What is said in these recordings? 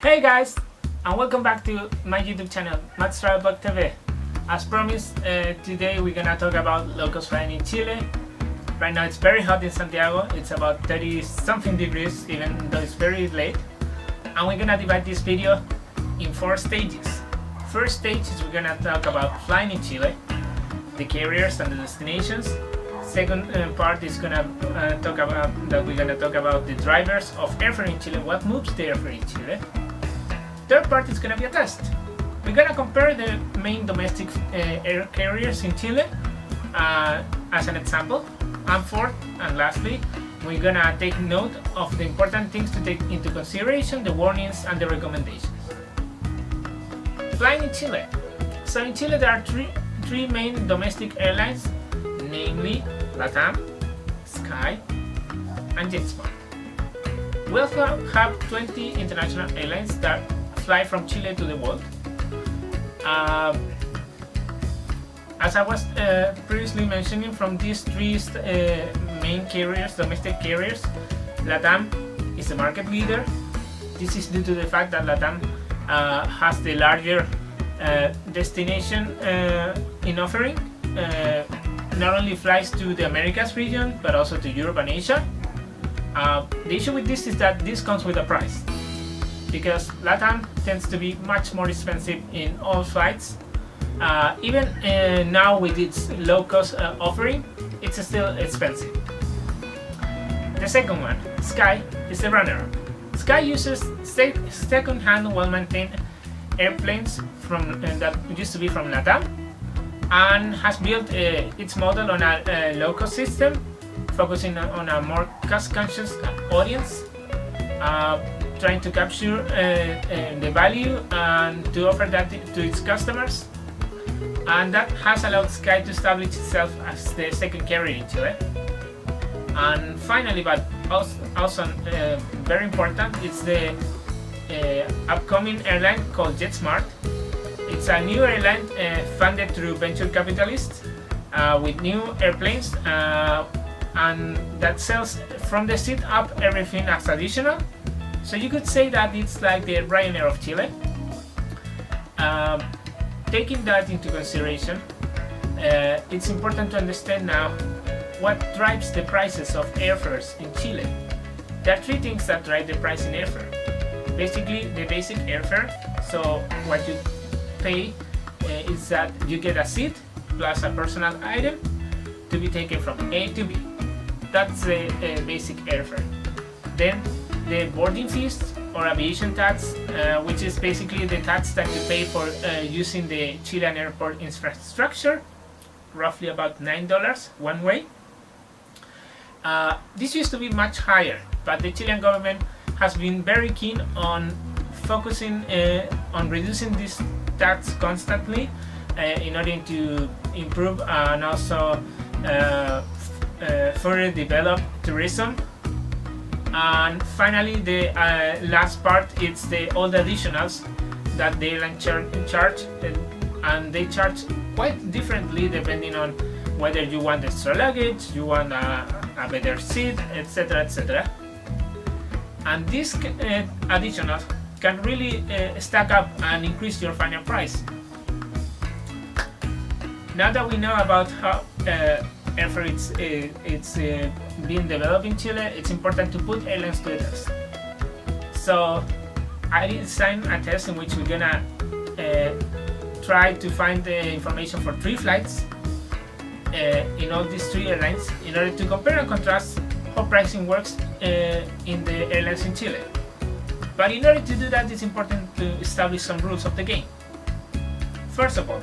Hey guys, and welcome back to my YouTube channel, Matt's Travel Blog TV. As promised, today we're gonna talk about low-cost flying in Chile. Right now it's very hot in Santiago. It's about 30 something degrees, even though it's very late. And we're gonna divide this video in 4 stages. First stage is we're gonna talk about flying in Chile, the carriers and the destinations. Second part is we're gonna talk about the drivers of airfare in Chile, what moves the airfare in Chile. Third part is gonna be a test. We're gonna compare the main domestic air carriers in Chile as an example. And fourth and lastly, we're gonna take note of the important things to take into consideration, the warnings and the recommendations. Flying in Chile. So in Chile there are three main domestic airlines, namely LATAM, Sky, and JetSmart. We also have 20 international airlines that fly from Chile to the world. As I was previously mentioning, from these 3 main carriers, domestic carriers, LATAM is the market leader. This is due to the fact that LATAM has the larger destination in offering. Not only flies to the Americas region, but also to Europe and Asia. The issue with this is that this comes with a price, because LATAM tends to be much more expensive in all flights. Even now with its low-cost offering, it's still expensive. The second one, Sky, is the runner-up. Sky uses second-hand, well-maintained airplanes that used to be from LATAM, and has built its model on a low-cost system, focusing on a more cost-conscious audience, trying to capture the value and to offer that to its customers. And that has allowed Sky to establish itself as the second carrier in Chile. And finally, but also very important, it's the upcoming airline called JetSmart. It's a new airline funded through venture capitalists with new airplanes, and that sells from the seat up everything as additional. So you could say that it's like the Ryanair of Chile. Taking that into consideration, it's important to understand now what drives the prices of airfares in Chile. There are 3 things that drive the price in airfare. Basically, the basic airfare. So what you pay is that you get a seat plus a personal item to be taken from A to B. That's the basic airfare. Then the boarding fees or aviation tax, which is basically the tax that you pay for using the Chilean airport infrastructure, roughly about $9 one way. This used to be much higher, but the Chilean government has been very keen on focusing on reducing this tax constantly in order to improve and also further develop tourism. And finally, the last part is all the additionals that the airline charge, and they charge quite differently depending on whether you want extra luggage, you want a better seat, etc., etc. And these additionals can really stack up and increase your final price. Now that we know about how airfare it's being developed in Chile, it's important to put airlines to a test. So I designed a test in which we're gonna try to find the information for 3 flights in all these 3 airlines in order to compare and contrast how pricing works in the airlines in Chile. But in order to do that, it's important to establish some rules of the game. First of all,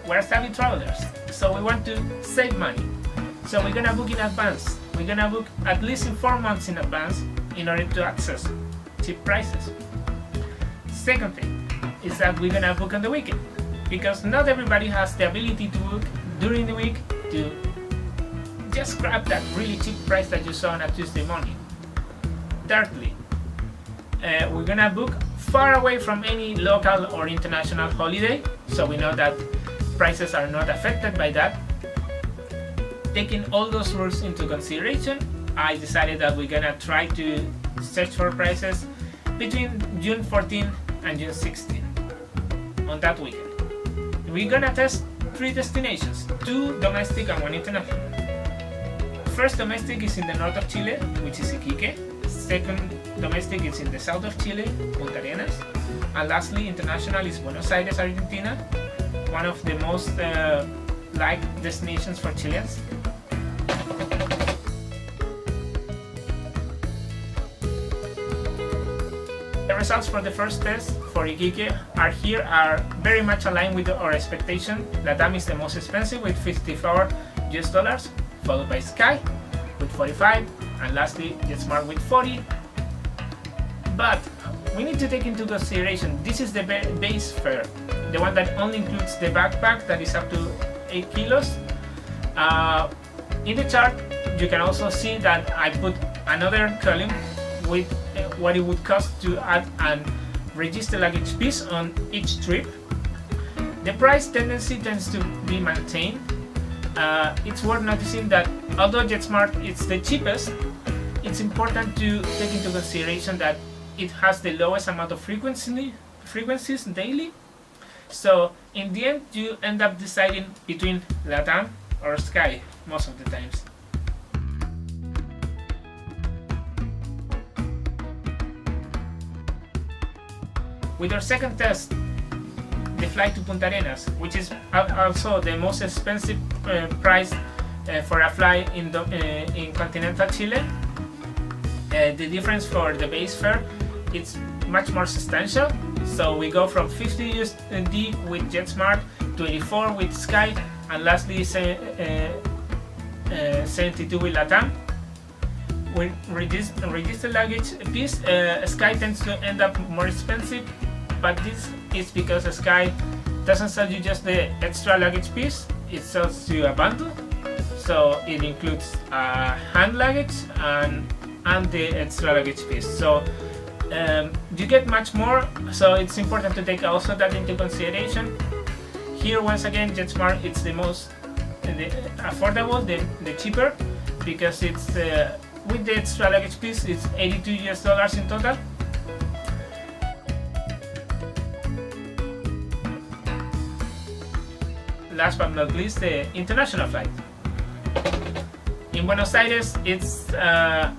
we're savvy travelers, so we want to save money. So we're gonna book in advance. We're gonna book at least in 4 months in advance in order to access cheap prices. Second thing is that we're gonna book on the weekend, because not everybody has the ability to book during the week to just grab that really cheap price that you saw on a Tuesday morning. Thirdly, we're gonna book far away from any local or international holiday, so we know that prices are not affected by that. Taking all those rules into consideration, I decided that we're gonna try to search for prices between June 14 and June 16 on that weekend. We're gonna test 3 destinations, 2 domestic and 1 international. First domestic is in the north of Chile, which is Iquique. Second domestic is in the south of Chile, Punta Arenas. And lastly, international is Buenos Aires, Argentina, one of the most liked destinations for Chileans. The results for the first test for Iquique are very much aligned with our expectation. LATAM is the most expensive with $54 US, followed by Sky with 45, and lastly JetSmart with 40. But we need to take into consideration this is the base fare, the one that only includes the backpack that is up to 8 kilos. In the chart you can also see that I put another column with what it would cost to add and register luggage piece on each trip. The price tendency tends to be maintained. It's worth noticing that although JetSmart is the cheapest, it's important to take into consideration that it has the lowest amount of frequencies daily. So in the end you end up deciding between LATAM or Sky most of the times. With our second test, the flight to Punta Arenas, which is also the most expensive price for a flight in continental Chile, the difference for the base fare it's much more substantial. So we go from 50 USD with JetSmart to 84 with Sky, and lastly 72 with LATAM. With registered luggage piece, Sky tends to end up more expensive, but this is because Sky doesn't sell you just the extra luggage piece, it sells you a bundle. So it includes hand luggage and the extra luggage piece. So you get much more, so it's important to take also that into consideration. Here once again JetSmart it's the most affordable, the cheaper, because it's with the extra luggage piece it's $82 US in total. Last but not least, the international flight. In Buenos Aires it's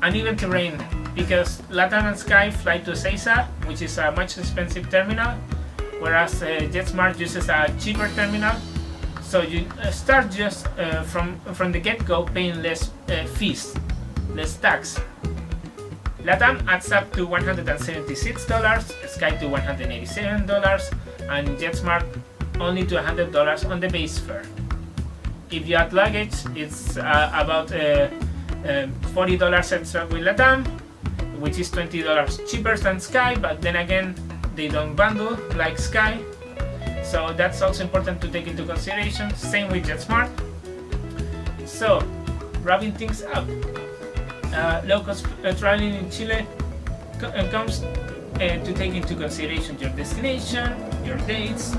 uneven terrain because LATAM and Sky fly to Ezeiza, which is a much expensive terminal, whereas JetSmart uses a cheaper terminal. So you start just from the get-go paying less fees, less tax. LATAM adds up to $176, Sky to $187, and JetSmart only to $100 on the base fare. If you add luggage, it's about $40 extra with LATAM, which is $20 cheaper than Sky, but then again they don't bundle like Sky, so that's also important to take into consideration. Same with JetSmart. So wrapping things up, low-cost traveling in Chile comes to take into consideration your destination, your dates,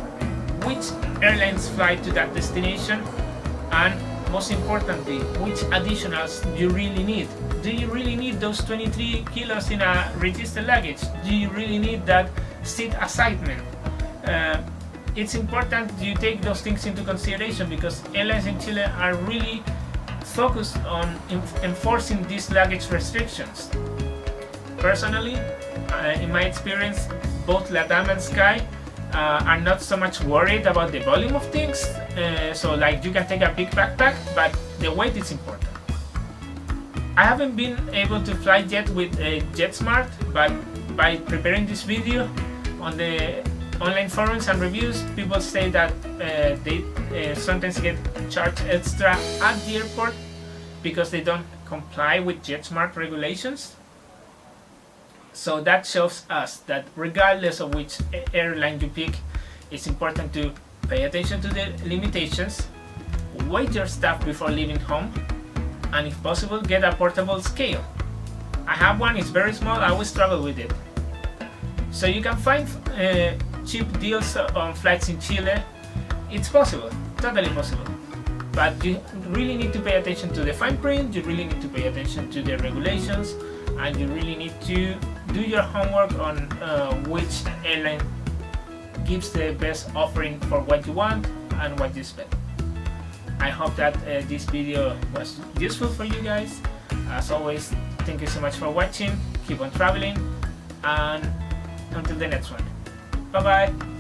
which airlines fly to that destination, and most importantly, which additionals you really need. Do you really need those 23 kilos in a registered luggage? Do you really need that seat assignment? It's important you take those things into consideration because airlines in Chile are really focused on enforcing these luggage restrictions. Personally, in my experience, both LATAM and Sky are not so much worried about the volume of things. So like you can take a big backpack, but the weight is important. I haven't been able to fly yet with JetSmart, but by preparing this video on the online forums and reviews, people say that they sometimes get charged extra at the airport because they don't comply with JetSmart regulations. So that shows us that regardless of which airline you pick, it's important to pay attention to the limitations, weigh your stuff before leaving home, and if possible get a portable scale. I have one, it's very small, I always travel with it. So you can find cheap deals on flights in Chile. It's possible, totally possible. But you really need to pay attention to the fine print, you really need to pay attention to the regulations, and you really need to do your homework on which airline gives the best offering for what you want and what you spend. I hope that this video was useful for you guys. As always, thank you so much for watching. Keep on traveling, and until the next one. Bye bye.